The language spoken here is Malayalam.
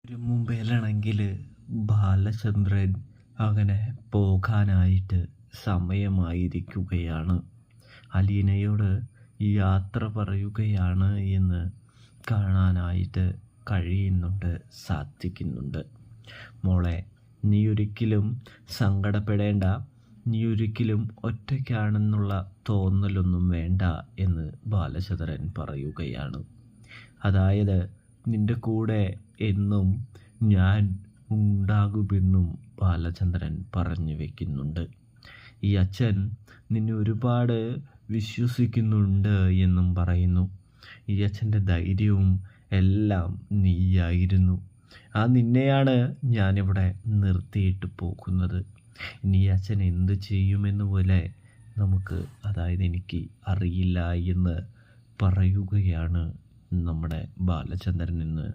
ഒരു മുമ്പേലാണെങ്കിൽ ബാലചന്ദ്രൻ അങ്ങനെ പോകാനായിട്ട് സമയമായിരിക്കുകയാണ്. അലീനയോട് യാത്ര പറയുകയാണ് എന്ന് കാണാനായിട്ട് കഴിയുന്നുണ്ട്, സാധിക്കുന്നുണ്ട്. മോളെ, നീ ഒരിക്കലും സങ്കടപ്പെടേണ്ട, നീ ഒരിക്കലും ഒറ്റയ്ക്കാണെന്നുള്ള തോന്നലൊന്നും വേണ്ട എന്ന് ബാലചന്ദ്രൻ പറയുകയാണ്. അതായത് നിന്റെ കൂടെ എന്നും ഞാൻ ഉണ്ടാകുമെന്നും ബാലചന്ദ്രൻ പറഞ്ഞു വയ്ക്കുന്നുണ്ട്. ഈ അച്ഛൻ നിന്നെ ഒരുപാട് വിശ്വസിക്കുന്നുണ്ട് എന്നും പറയുന്നു. ഈ അച്ഛൻ്റെ ധൈര്യവും എല്ലാം നീയായിരുന്നു. ആ നിന്നെയാണ് ഞാനിവിടെ നിർത്തിയിട്ട് പോകുന്നത്. ഇനി ഈ അച്ഛൻ എന്ത് ചെയ്യുമെന്ന് പോലെ എനിക്ക് അറിയില്ല എന്ന് പറയുകയാണ് നമ്മുടെ ബാലചന്ദ്രൻ എന്ന്